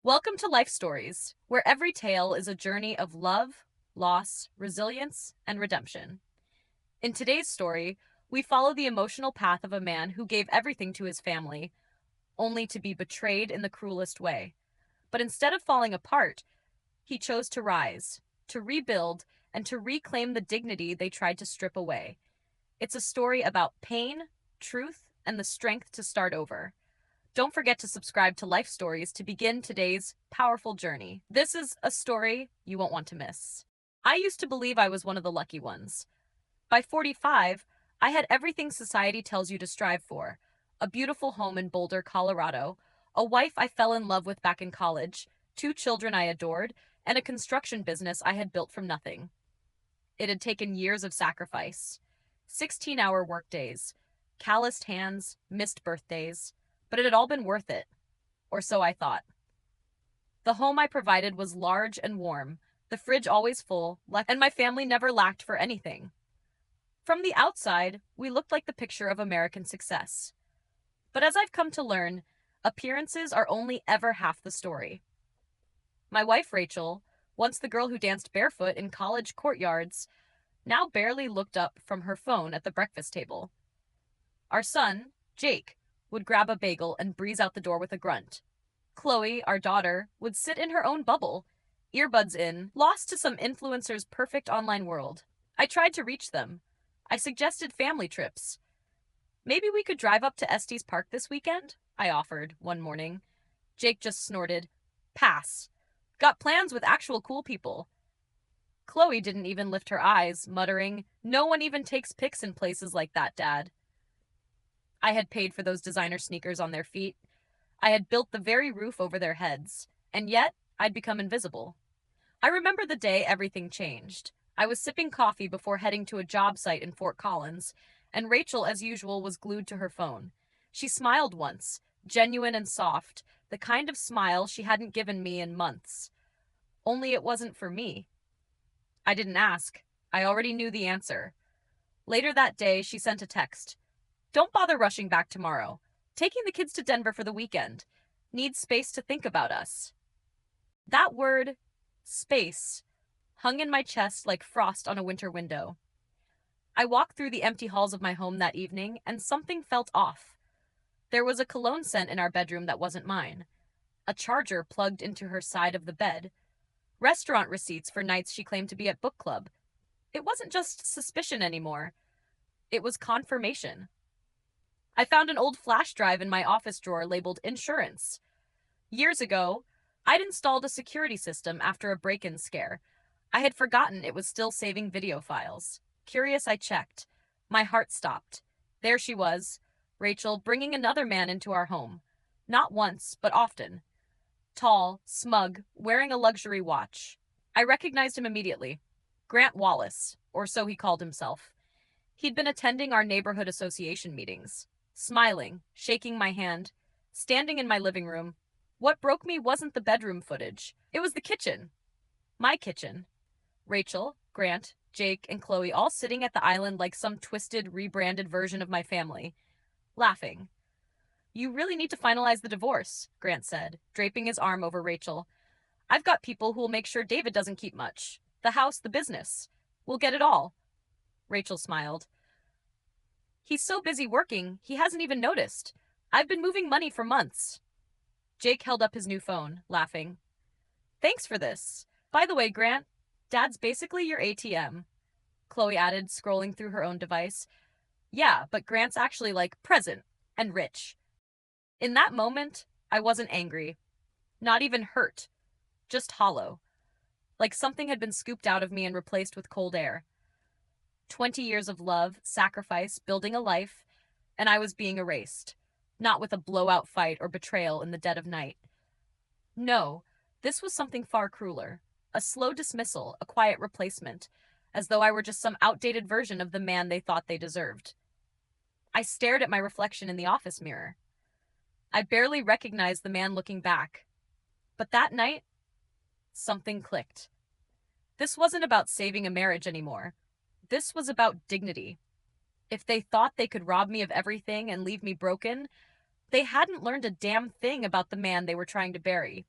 Welcome to Life Stories, where every tale is a journey of love, loss, resilience, and redemption. In today's story, we follow the emotional path of a man who gave everything to his family, only to be betrayed in the cruelest way. But instead of falling apart, he chose to rise, to rebuild, and to reclaim the dignity they tried to strip away. It's a story about pain, truth, and the strength to start over. Don't forget to subscribe to Life Stories to begin today's powerful journey. This is a story you won't want to miss. I used to believe I was one of the lucky ones. By 45, I had everything society tells you to strive for: a beautiful home in Boulder, Colorado, a wife I fell in love with back in college, two children I adored, and a construction business I had built from nothing. It had taken years of sacrifice, 16-hour workdays, calloused hands, missed birthdays, but it had all been worth it, or so I thought. The home I provided was large and warm, the fridge always full, and my family never lacked for anything. From the outside, we looked like the picture of American success. But as I've come to learn, appearances are only ever half the story. My wife, Rachel, once the girl who danced barefoot in college courtyards, now barely looked up from her phone at the breakfast table. Our son, Jake, would grab a bagel and breeze out the door with a grunt. Chloe, our daughter, would sit in her own bubble, earbuds in, lost to some influencer's perfect online world. I tried to reach them. I suggested family trips. Maybe we could drive up to Estes Park this weekend, I offered one morning. Jake just snorted, "Pass. Got plans with actual cool people." Chloe didn't even lift her eyes, muttering, "No one even takes pics in places like that, Dad." I had paid for those designer sneakers on their feet. I had built the very roof over their heads, and yet I'd become invisible. I remember the day everything changed. I was sipping coffee before heading to a job site in Fort Collins, and Rachel, as usual, was glued to her phone. She smiled once, genuine and soft, the kind of smile she hadn't given me in months. Only it wasn't for me. I didn't ask. I already knew the answer. Later that day, she sent a text. "Don't bother rushing back tomorrow. Taking the kids to Denver for the weekend. Need space to think about us." That word, space, hung in my chest like frost on a winter window. I walked through the empty halls of my home that evening, and something felt off. There was a cologne scent in our bedroom that wasn't mine, a charger plugged into her side of the bed, restaurant receipts for nights she claimed to be at book club. It wasn't just suspicion anymore. It was confirmation. I found an old flash drive in my office drawer labeled insurance. Years ago, I'd installed a security system after a break-in scare. I had forgotten it was still saving video files. Curious, I checked. My heart stopped. There she was, Rachel, bringing another man into our home. Not once, but often. Tall, smug, wearing a luxury watch. I recognized him immediately. Grant Wallace, or so he called himself. He'd been attending our neighborhood association meetings, smiling, shaking my hand, standing in my living room. What broke me wasn't the bedroom footage. It was the kitchen. My kitchen. Rachel, Grant, Jake, and Chloe all sitting at the island like some twisted, rebranded version of my family, laughing. "You really need to finalize the divorce," Grant said, draping his arm over Rachel. "I've got people who'll make sure David doesn't keep much. The house, the business. We'll get it all." Rachel smiled. "He's so busy working, he hasn't even noticed. I've been moving money for months." Jake held up his new phone, laughing. "Thanks for this. By the way, Grant, Dad's basically your ATM." Chloe added, scrolling through her own device. "Yeah, but Grant's actually like present and rich." In that moment, I wasn't angry. Not even hurt. Just hollow. Like something had been scooped out of me and replaced with cold air. 20 years of love, sacrifice, building a life, and I was being erased. Not with a blowout fight or betrayal in the dead of night. No, this was something far crueler. A slow dismissal, a quiet replacement, as though I were just some outdated version of the man they thought they deserved. I stared at my reflection in the office mirror. I barely recognized the man looking back. But that night, something clicked. This wasn't about saving a marriage anymore. This was about dignity. If they thought they could rob me of everything and leave me broken, they hadn't learned a damn thing about the man they were trying to bury.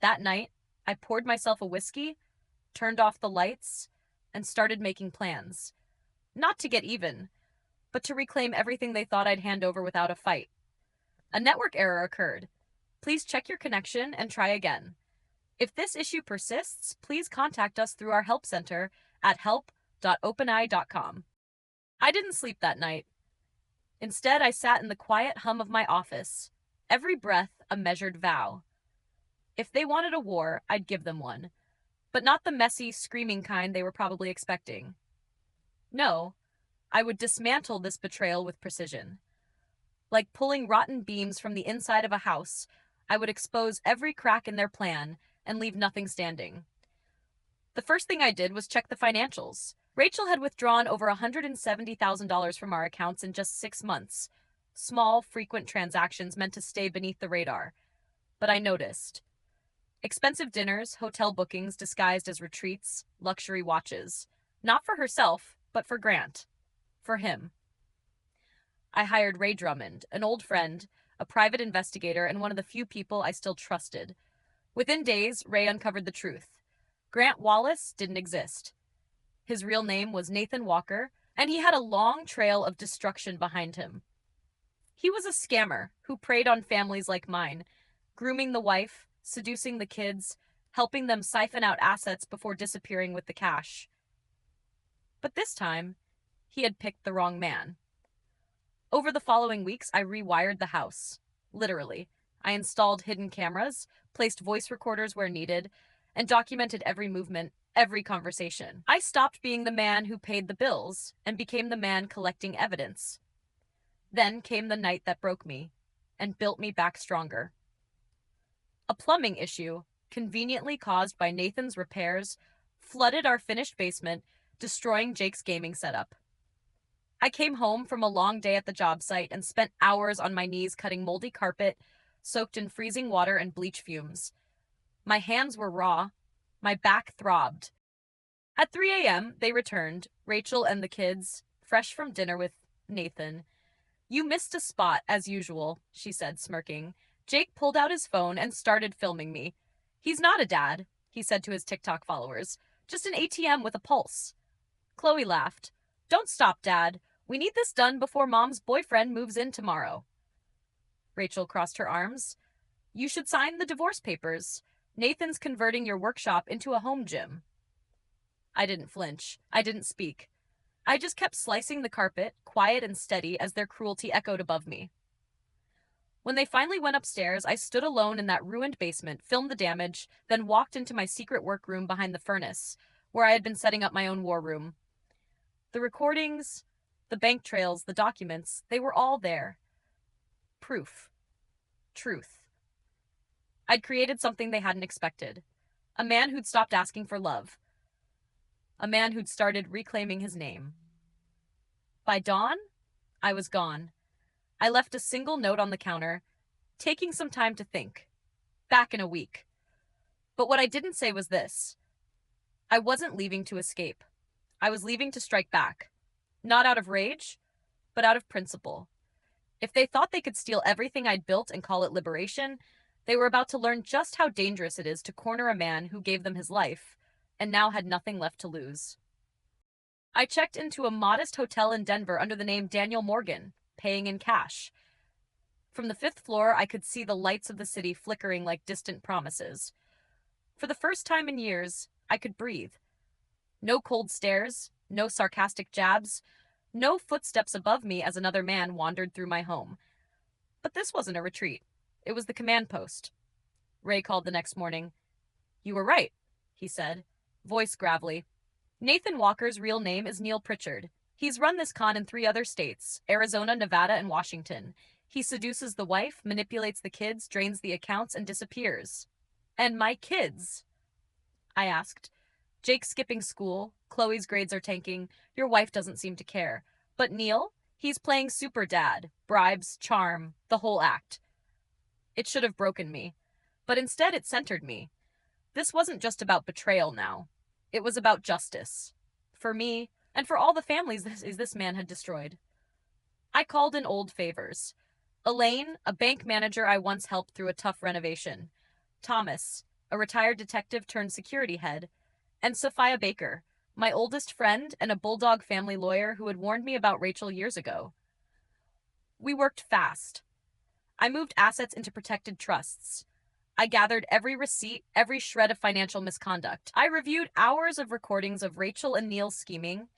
That night, I poured myself a whiskey, turned off the lights, and started making plans. Not to get even, but to reclaim everything they thought I'd hand over without a fight. A network error occurred. Please check your connection and try again. If this issue persists, please contact us through our help center at help.openeye.com. I didn't sleep that night. Instead, I sat in the quiet hum of my office, every breath a measured vow. If they wanted a war, I'd give them one, but not the messy, screaming kind they were probably expecting. No, I would dismantle this betrayal with precision. Like pulling rotten beams from the inside of a house, I would expose every crack in their plan and leave nothing standing. The first thing I did was check the financials. Rachel had withdrawn over $170,000 from our accounts in just 6 months. Small, frequent transactions meant to stay beneath the radar. But I noticed. Expensive dinners, hotel bookings disguised as retreats, luxury watches. Not for herself, but for Grant. For him. I hired Ray Drummond, an old friend, a private investigator, and one of the few people I still trusted. Within days, Ray uncovered the truth. Grant Wallace didn't exist. His real name was Nathan Walker, and he had a long trail of destruction behind him. He was a scammer who preyed on families like mine, grooming the wife, seducing the kids, helping them siphon out assets before disappearing with the cash. But this time, he had picked the wrong man. Over the following weeks, I rewired the house. Literally. I installed hidden cameras, placed voice recorders where needed, and documented every movement, every conversation. I stopped being the man who paid the bills and became the man collecting evidence. Then came the night that broke me and built me back stronger. A plumbing issue, conveniently caused by Nathan's repairs, flooded our finished basement, destroying Jake's gaming setup. I came home from a long day at the job site and spent hours on my knees cutting moldy carpet, soaked in freezing water and bleach fumes. My hands were raw. My back throbbed. At 3 a.m., they returned, Rachel and the kids, fresh from dinner with Nathan. "You missed a spot, as usual," she said, smirking. Jake pulled out his phone and started filming me. "He's not a dad," he said to his TikTok followers. "Just an ATM with a pulse." Chloe laughed. "Don't stop, Dad. We need this done before Mom's boyfriend moves in tomorrow." Rachel crossed her arms. "You should sign the divorce papers. Nathan's converting your workshop into a home gym." I didn't flinch. I didn't speak. I just kept slicing the carpet, quiet and steady as their cruelty echoed above me. When they finally went upstairs, I stood alone in that ruined basement, filmed the damage, then walked into my secret workroom behind the furnace, where I had been setting up my own war room. The recordings, the bank trails, the documents, they were all there. Proof. Truth. I'd created something they hadn't expected. A man who'd stopped asking for love. A man who'd started reclaiming his name. By dawn, I was gone. I left a single note on the counter, taking some time to think. Back in a week. But what I didn't say was this. I wasn't leaving to escape. I was leaving to strike back. Not out of rage, but out of principle. If they thought they could steal everything I'd built and call it liberation, they were about to learn just how dangerous it is to corner a man who gave them his life, and now had nothing left to lose. I checked into a modest hotel in Denver under the name Daniel Morgan, paying in cash. From the 5th floor, I could see the lights of the city flickering like distant promises. For the first time in years, I could breathe. No cold stares, no sarcastic jabs, no footsteps above me as another man wandered through my home. But this wasn't a retreat. It was the command post. Ray called the next morning. "You were right," he said, voice gravelly. "Nathan Walker's real name is Neil Pritchard. He's run this con in 3 other states, Arizona, Nevada, and Washington. He seduces the wife, manipulates the kids, drains the accounts, and disappears." "And my kids?" I asked. "Jake's skipping school. Chloe's grades are tanking. Your wife doesn't seem to care. But Neil? He's playing super dad. Bribes, charm, the whole act." It should have broken me. But instead it centered me. This wasn't just about betrayal now. It was about justice. For me, and for all the families this man had destroyed. I called in old favors. Elaine, a bank manager I once helped through a tough renovation. Thomas, a retired detective turned security head, and Sophia Baker, my oldest friend and a bulldog family lawyer who had warned me about Rachel years ago. We worked fast. I moved assets into protected trusts. I gathered every receipt, every shred of financial misconduct. I reviewed hours of recordings of Rachel and Neil scheming,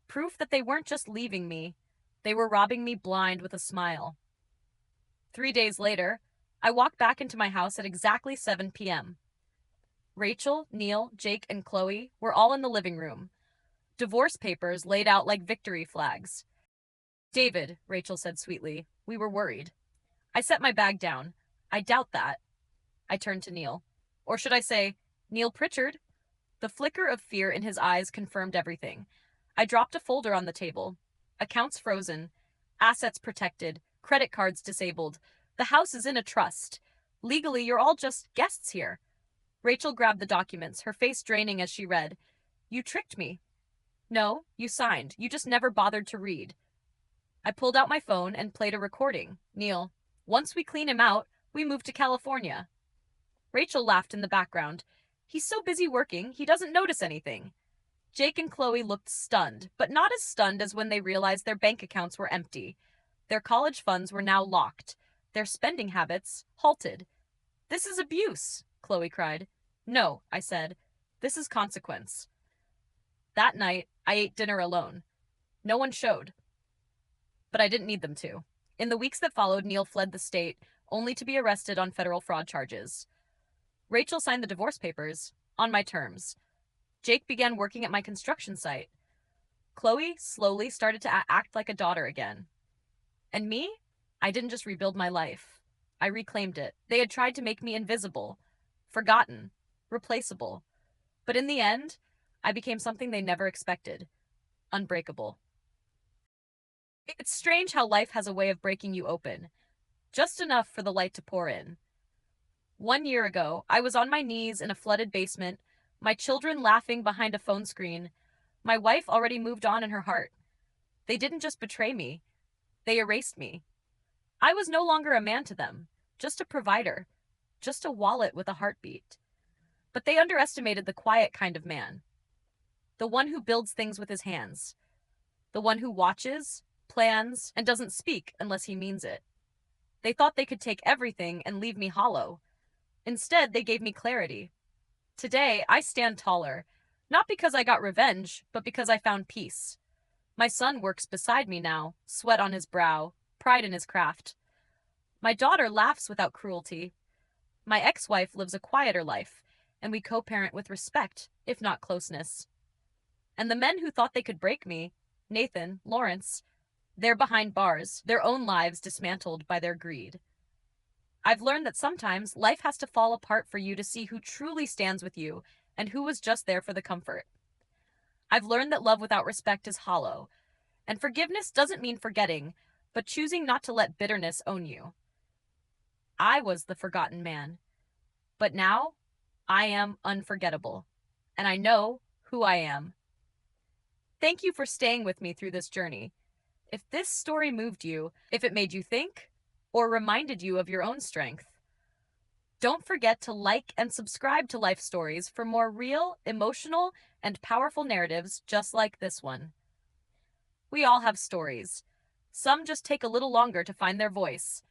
proof that they weren't just leaving me, they were robbing me blind with a smile. 3 days later, I walked back into my house at exactly 7 p.m. Rachel, Neil, Jake, and Chloe were all in the living room, divorce papers laid out like victory flags. David, Rachel said sweetly, we were worried. I set my bag down. I doubt that. I turned to Neil. Or should I say, Neil Pritchard? The flicker of fear in his eyes confirmed everything. I dropped a folder on the table. Accounts frozen, assets protected, credit cards disabled. The house is in a trust. Legally, you're all just guests here. Rachel grabbed the documents, her face draining as she read. You tricked me. No, you signed. You just never bothered to read. I pulled out my phone and played a recording. Neil, once we clean him out, we move to California. Rachel laughed in the background. He's so busy working, he doesn't notice anything. Jake and Chloe looked stunned, but not as stunned as when they realized their bank accounts were empty. Their college funds were now locked, their spending habits halted. This is abuse, Chloe cried. No, I said. This is consequence. That night, I ate dinner alone. No one showed. But I didn't need them to. In the weeks that followed, Neil fled the state, only to be arrested on federal fraud charges. Rachel signed the divorce papers, on my terms. Jake began working at my construction site. Chloe slowly started to act like a daughter again. And me? I didn't just rebuild my life. I reclaimed it. They had tried to make me invisible, forgotten, replaceable. But in the end, I became something they never expected. Unbreakable. It's strange how life has a way of breaking you open, just enough for the light to pour in. 1 year ago, I was on my knees in a flooded basement, my children laughing behind a phone screen, my wife already moved on in her heart. They didn't just betray me, they erased me. I was no longer a man to them, just a provider, just a wallet with a heartbeat. But they underestimated the quiet kind of man, the one who builds things with his hands, the one who watches, plans, and doesn't speak unless he means it. They thought they could take everything and leave me hollow. Instead, they gave me clarity. Today, I stand taller, not because I got revenge, but because I found peace. My son works beside me now, sweat on his brow, pride in his craft. My daughter laughs without cruelty. My ex-wife lives a quieter life, and we co-parent with respect, if not closeness. And the men who thought they could break me, Nathan, Lawrence, they're behind bars, their own lives dismantled by their greed. I've learned that sometimes life has to fall apart for you to see who truly stands with you and who was just there for the comfort. I've learned that love without respect is hollow, and forgiveness doesn't mean forgetting, but choosing not to let bitterness own you. I was the forgotten man, but now I am unforgettable, and I know who I am. Thank you for staying with me through this journey. If this story moved you, if it made you think, or reminded you of your own strength, don't forget to like and subscribe to Life Stories for more real, emotional, and powerful narratives just like this one. We all have stories. Some just take a little longer to find their voice,